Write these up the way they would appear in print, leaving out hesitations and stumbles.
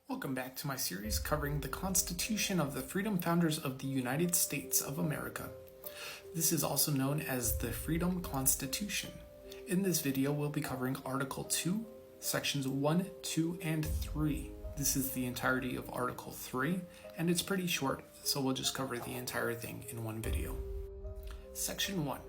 Welcome back to my series covering the Constitution of the Freedom Founders of the United States of America. This is also known as the Freedom Constitution. In this video, we'll be covering Article 2, Sections 1, 2, and 3. This is the entirety of Article 3, and it's pretty short, so we'll just cover the entire thing in one video. Section 1.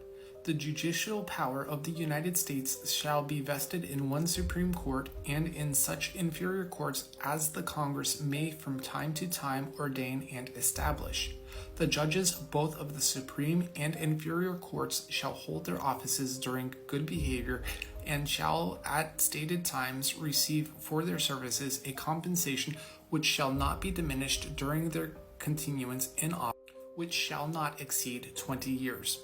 The judicial power of the United States shall be vested in one Supreme Court and in such inferior courts as the Congress may from time to time ordain and establish. The judges both of the Supreme and inferior courts shall hold their offices during good behavior and shall at stated times receive for their services a compensation which shall not be diminished during their continuance in office, which shall not exceed 20 years.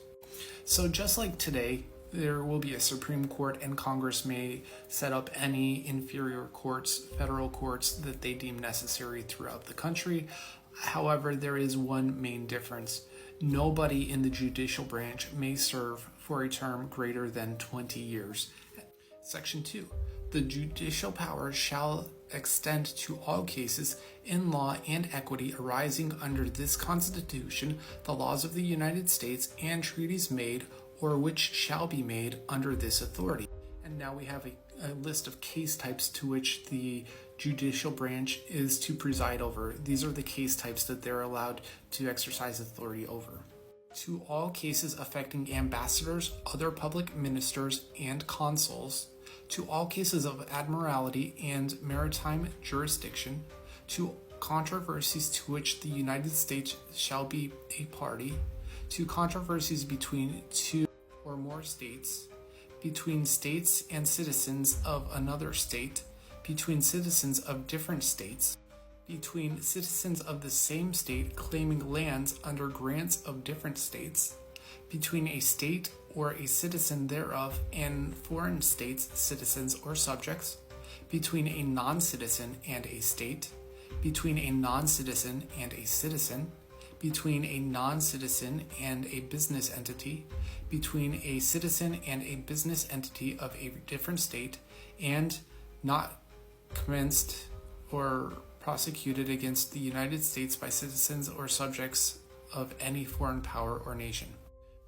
So just like today, there will be a Supreme Court and Congress may set up any inferior courts, federal courts that they deem necessary throughout the country. However, there is one main difference. Nobody in the judicial branch may serve for a term greater than 20 years. Section 2. The judicial power shall extend to all cases in law and equity arising under this Constitution, the laws of the United States, and treaties made or which shall be made under this authority. And now we have a list of case types to which the judicial branch is to preside over. These are the case types that they're allowed to exercise authority over. To all cases affecting ambassadors, other public ministers, and consuls, to all cases of admiralty and maritime jurisdiction, to controversies to which the United States shall be a party, to controversies between two or more states, between states and citizens of another state, between citizens of different states, between citizens of the same state claiming lands under grants of different states, between a state or a citizen thereof and foreign states, citizens or subjects, between a non-citizen and a state, between a non-citizen and a citizen, between a non-citizen and a business entity, between a citizen and a business entity of a different state, and not commenced or prosecuted against the United States by citizens or subjects of any foreign power or nation.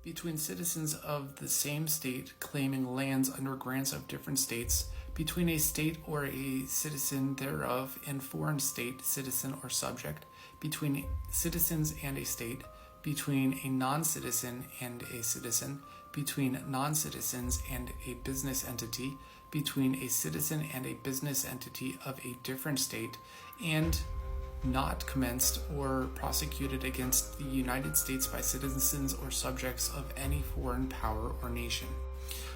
Between citizens of the same state claiming lands under grants of different states, between a state or a citizen thereof and foreign state, citizen or subject, between citizens and a state, between a non-citizen and a citizen, between non-citizens and a business entity, between a citizen and a business entity of a different state, and not commenced or prosecuted against the United States by citizens or subjects of any foreign power or nation.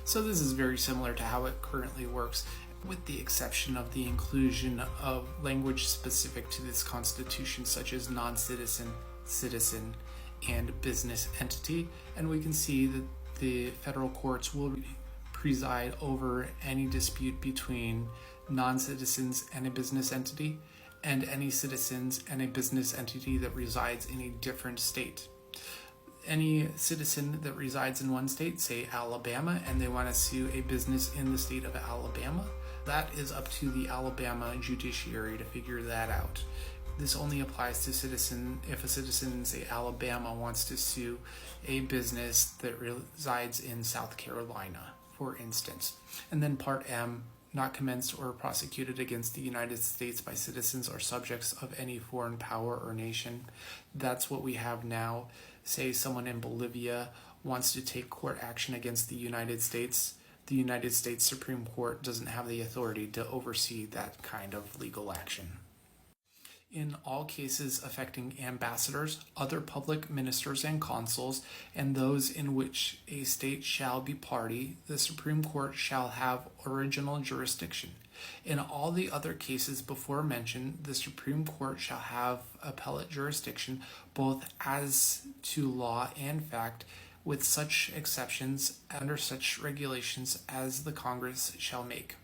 So this is very similar to how it currently works, with the exception of the inclusion of language specific to this Constitution, such as non-citizen, citizen, and business entity. And we can see that the federal courts will preside over any dispute between non-citizens and a business entity, and any citizens and a business entity that resides in a different state. Any citizen that resides in one state, say Alabama, and they want to sue a business in the state of Alabama, that is up to the Alabama judiciary to figure that out. This only applies to if a citizen in, say, Alabama wants to sue a business that resides in South Carolina, for instance. And then Part M, not commenced or prosecuted against the United States by citizens or subjects of any foreign power or nation. That's what we have now. Say someone in Bolivia wants to take court action against the United States. The United States Supreme Court doesn't have the authority to oversee that kind of legal action. In all cases affecting ambassadors, other public ministers and consuls, and those in which a state shall be party, the Supreme Court shall have original jurisdiction. In all the other cases before mentioned, the Supreme Court shall have appellate jurisdiction, both as to law and fact, with such exceptions under such regulations as the Congress shall make.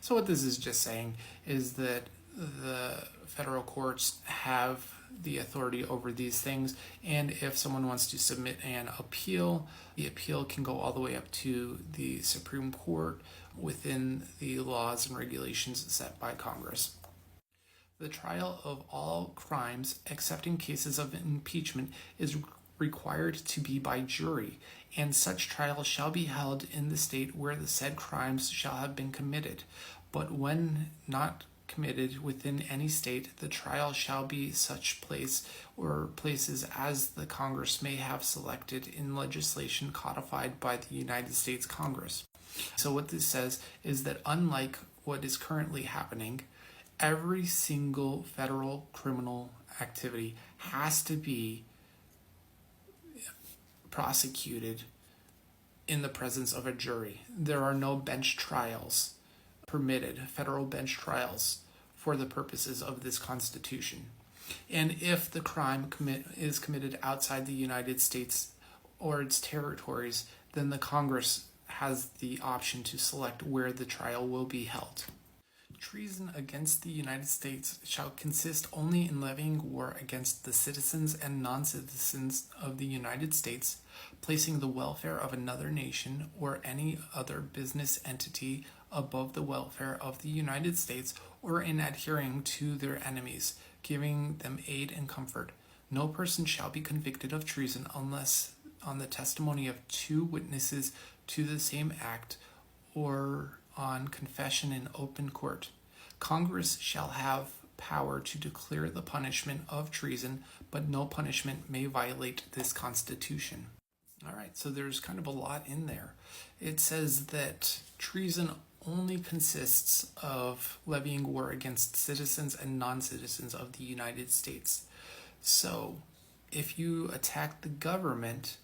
So what this is just saying is that the federal courts have the authority over these things, and if someone wants to submit an appeal, the appeal can go all the way up to the Supreme Court within the laws and regulations set by Congress. The trial of all crimes, except in cases of impeachment, is required to be by jury, and such trial shall be held in the state where the said crimes shall have been committed. But when not committed within any state, the trial shall be such place or places as the Congress may have selected in legislation codified by the United States Congress. So what this says is that unlike what is currently happening, every single federal criminal activity has to be prosecuted in the presence of a jury. There are no bench trials permitted, federal bench trials, for the purposes of this Constitution. And if the crime is committed outside the United States or its territories, then the Congress has the option to select where the trial will be held. Treason against the United States shall consist only in levying war against the citizens and non-citizens of the United States, placing the welfare of another nation or any other business entity above the welfare of the United States, or in adhering to their enemies, giving them aid and comfort. No person shall be convicted of treason unless on the testimony of 2 witnesses to the same act, or on confession in open court. Congress shall have power to declare the punishment of treason, but no punishment may violate this Constitution. All right, so there's kind of a lot in there. It says that treason only consists of levying war against citizens and non-citizens of the United States. So if you attack the government,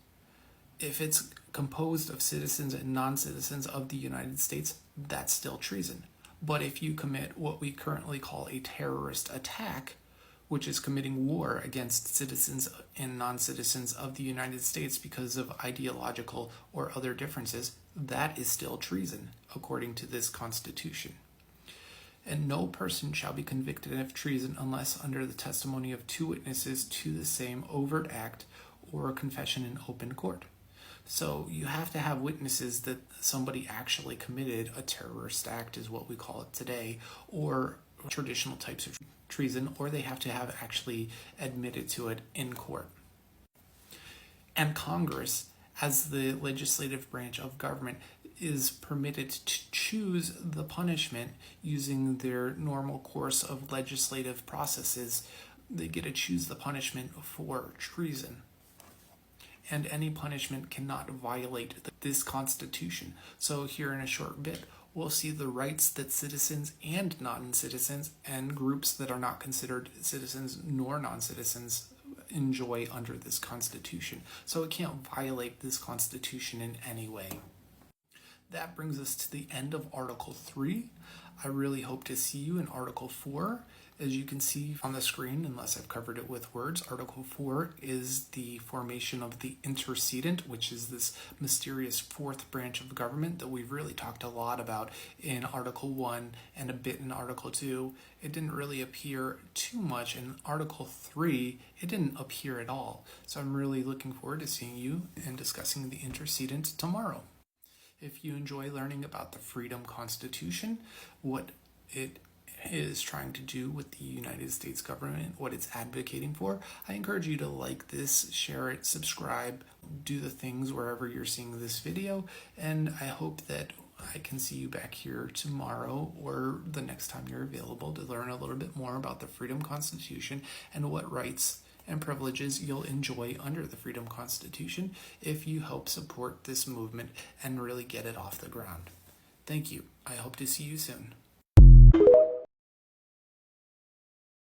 if it's composed of citizens and non-citizens of the United States, that's still treason. But if you commit what we currently call a terrorist attack, which is committing war against citizens and non-citizens of the United States because of ideological or other differences, that is still treason, according to this Constitution. And no person shall be convicted of treason unless under the testimony of 2 witnesses to the same overt act or a confession in open court. So you have to have witnesses that somebody actually committed a terrorist act, is what we call it today, or traditional types of treason, or they have to have actually admitted to it in court. And Congress, as the legislative branch of government, is permitted to choose the punishment using their normal course of legislative processes. They get to choose the punishment for treason. And any punishment cannot violate this Constitution. So here in a short bit, we'll see the rights that citizens and non-citizens and groups that are not considered citizens nor non-citizens enjoy under this Constitution. So it can't violate this Constitution in any way. That brings us to the end of Article 3. I really hope to see you in Article 4. As you can see on the screen, unless I've covered it with words, Article 4 is the formation of the intercedent, which is this mysterious 4th branch of government that we've really talked a lot about in Article 1 and a bit in Article 2. It didn't really appear too much in Article 3. It didn't appear at all. So I'm really looking forward to seeing you and discussing the intercedent tomorrow. If you enjoy learning about the Freedom Constitution, what it is trying to do with the United States government, what it's advocating for, I encourage you to like this, share it, subscribe, do the things wherever you're seeing this video, and I hope that I can see you back here tomorrow or the next time you're available to learn a little bit more about the Freedom Constitution and what rights and privileges you'll enjoy under the Freedom Constitution if you help support this movement and really get it off the ground. Thank you. I hope to see you soon.